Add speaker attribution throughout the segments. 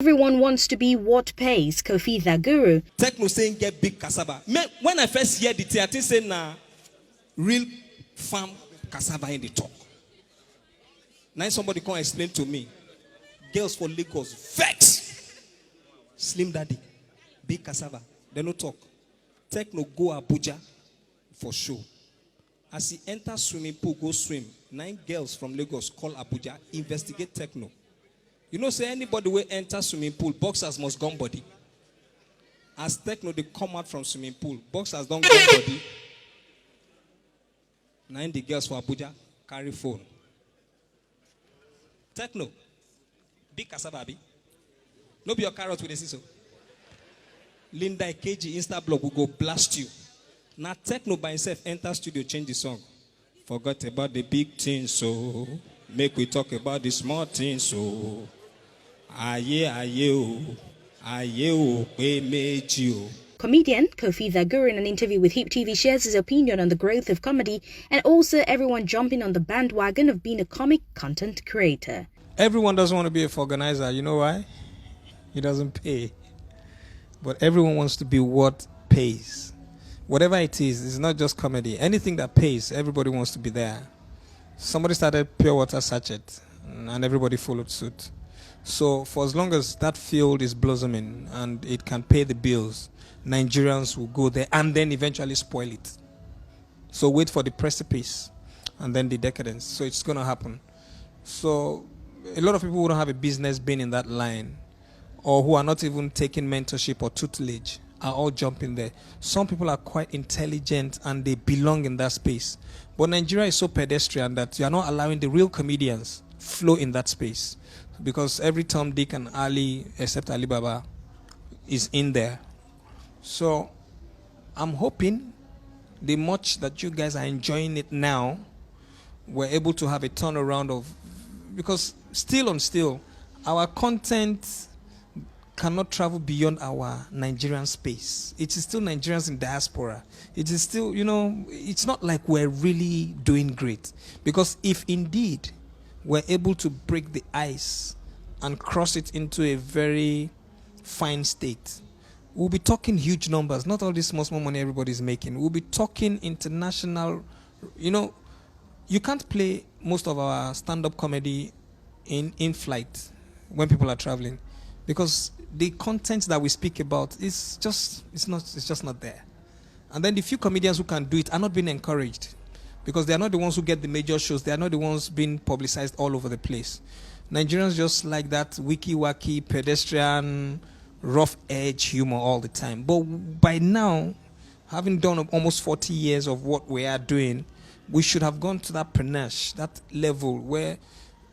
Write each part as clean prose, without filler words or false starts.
Speaker 1: Everyone wants to be what pays, Kofi the Guru.
Speaker 2: Techno saying get big cassava. When I first hear the thing, I think say na real farm cassava in the talk. Now somebody come explain to me. Girls for Lagos vex. Slim Daddy, big cassava. They no talk. Techno go Abuja for show. As he enters swimming pool, go swim. 9 girls from Lagos call Abuja, investigate Techno. You know, say anybody will enter swimming pool, boxers must gun body. As Techno, they come out from swimming pool, boxers don't gun body. 9 the girls for Abuja carry phone. Techno, big cassava, no be your carrot with the siso. Linda KG Insta blog will go blast you. Now Techno by himself enter studio, change the song. Forgot about the big things, so make we talk about the small things, so
Speaker 1: Comedian Kofi the Guru in an interview with Hip TV shares his opinion on the growth of comedy and also everyone jumping on the bandwagon of being a comic content creator.
Speaker 3: Everyone doesn't want to be a organizer. You know why? It doesn't pay. But everyone wants to be what pays. Whatever it is, it's not just comedy. Anything that pays, everybody wants to be there. Somebody started pure water sachet and everybody followed suit. So for as long as that field is blossoming and it can pay the bills, Nigerians will go there and then eventually spoil it. So wait for the precipice and then the decadence. So it's going to happen. So a lot of people who don't have a business being in that line or who are not even taking mentorship or tutelage are all jumping there. Some people are quite intelligent and they belong in that space. But Nigeria is so pedestrian that you are not allowing the real comedians flow in that space. Because every Tom, Dick, and Ali, except Alibaba, is in there. So I'm hoping the much that you guys are enjoying it now, we're able to have a turnaround of, because still, our content cannot travel beyond our Nigerian space. It is still Nigerians in diaspora. It is still, it's not like we're really doing great. Because if indeed we're able to break the ice and cross it into a very fine state, we'll be talking huge numbers, not all this small money everybody's making. We'll be talking international. You can't play most of our stand-up comedy in flight when people are traveling, because the content that we speak about it's just not there. And then the few comedians who can do it are not being encouraged, because they are not the ones who get the major shows. They are not the ones being publicized all over the place. Nigerians just like that wiki-wacky, pedestrian, rough edge humor all the time. But by now, having done almost 40 years of what we are doing, we should have gone to that panache, that level where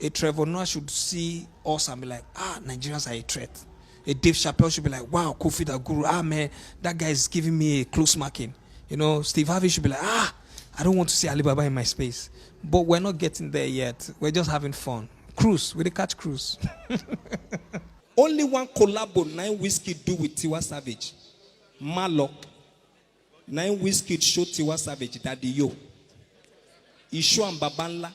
Speaker 3: a Trevor Noah should see us and be like, Nigerians are a threat. A Dave Chappelle should be like, wow, Kofi the Guru, man, that guy is giving me a close marking. Steve Harvey should be like, I don't want to see Alibaba in my space. But we're not getting there yet. We're just having fun. Cruise, we catch cruise.
Speaker 2: Only one collabo 9 Whiskey do with Tiwa Savage. Malok. 9 Whiskey show Tiwa Savage Daddy Yo. He show and Babanla.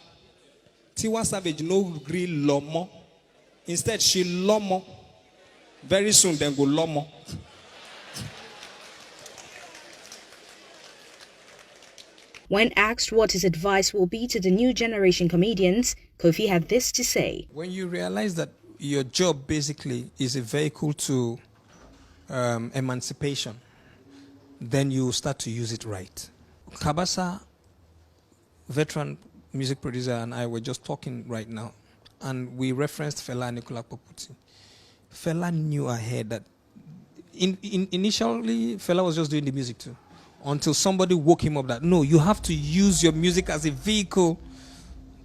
Speaker 2: Tiwa Savage no real lomo. Instead, she lomo. Very soon, then go lomo.
Speaker 1: When asked what his advice will be to the new generation comedians, Kofi had this to say.
Speaker 3: When you realize that your job basically is a vehicle to emancipation, then you start to use it right. Kabasa, veteran music producer, and I were just talking right now, and we referenced Fela Nicola Poputi. Fela knew ahead that initially Fela was just doing the music too, until somebody woke him up that no, you have to use your music as a vehicle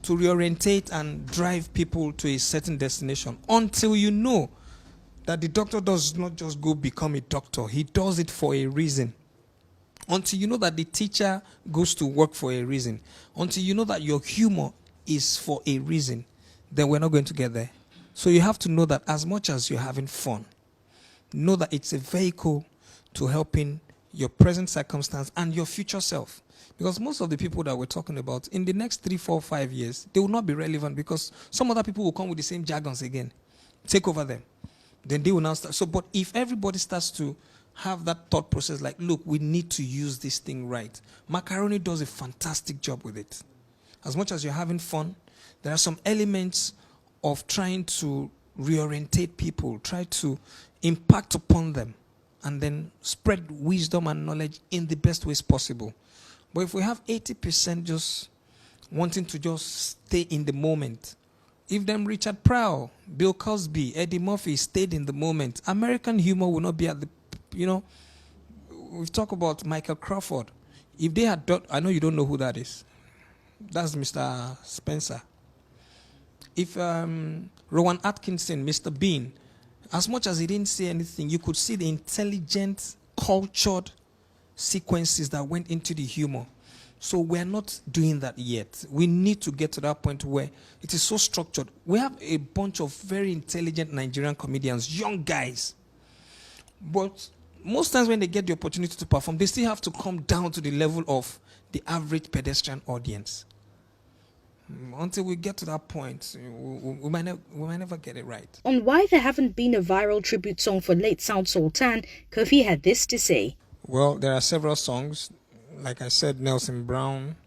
Speaker 3: to reorientate and drive people to a certain destination, until you know that the doctor does not just go become a doctor. He does it for a reason. Until you know that the teacher goes to work for a reason. Until you know that your humor is for a reason, then we're not going to get there. So you have to know that as much as you're having fun, know that it's a vehicle to helping your present circumstance and your future self. Because most of the people that we're talking about, in the next 3, 4, 5 years, they will not be relevant, because some other people will come with the same jargons again, take over them. then they will now start. So, but if everybody starts to have that thought process, like, look, we need to use this thing right. Macaroni does a fantastic job with it. As much as you're having fun, there are some elements of trying to reorientate people, try to impact upon them, and then spread wisdom and knowledge in the best ways possible. But if we have 80% just wanting to just stay in the moment, if them Richard Pryor, Bill Cosby, Eddie Murphy stayed in the moment, American humor will not be at the, we've talked about Michael Crawford. If they had done, I know you don't know who that is. That's Mr. Spencer. If Rowan Atkinson, Mr. Bean, as much as he didn't say anything, you could see the intelligent, cultured sequences that went into the humor. So we're not doing that yet. We need to get to that point where it is so structured. We have a bunch of very intelligent Nigerian comedians, young guys. But most times when they get the opportunity to perform, they still have to come down to the level of the average pedestrian audience. Until we get to that point, we might never get it right.
Speaker 1: On why there haven't been a viral tribute song for late South Sultan, Kofi had this to say.
Speaker 3: Well, there are several songs. Like I said, Nelson Brown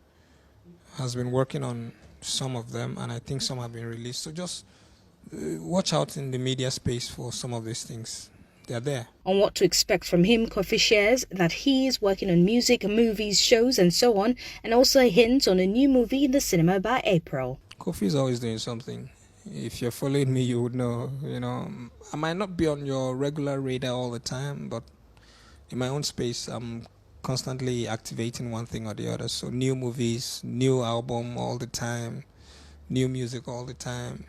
Speaker 3: has been working on some of them, and I think some have been released. So just watch out in the media space for some of these things. They're there.
Speaker 1: On what to expect from him, Kofi shares that he is working on music, movies, shows, and so on, and also a hint on a new movie in the cinema by April.
Speaker 3: Kofi is always doing something. If you're following me, you would know. I might not be on your regular radar all the time, but in my own space, I'm constantly activating one thing or the other. So new movies, new album all the time, new music all the time,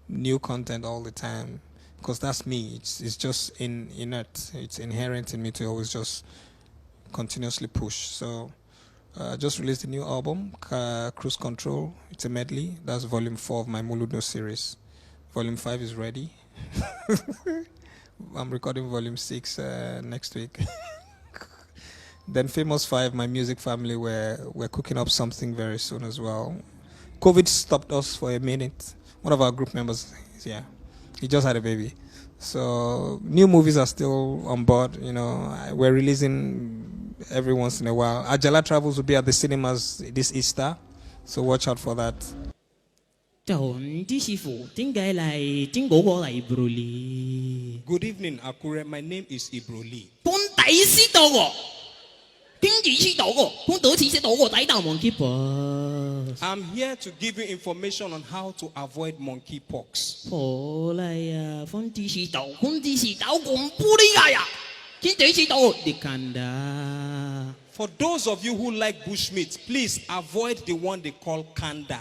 Speaker 3: new content all the time. Because that's me. It's just inert. It's inherent in me to always just continuously push. So just released a new album, Cruise Control. It's a medley. That's volume 4 of my Muludo series. Volume 5 is ready. I'm recording volume 6 next week. Then Famous 5, my music family, we're cooking up something very soon as well. COVID stopped us for a minute. One of our group members, he just had a baby. So new movies are still on board. We're releasing every once in a while. Ajala Travels will be at the cinemas this Easter, so watch out for that.
Speaker 2: Good evening, Akure. My name is Ibroli. I'm here to give you information on how to avoid monkeypox. For those of you who like bushmeat, please avoid the one they call kanda.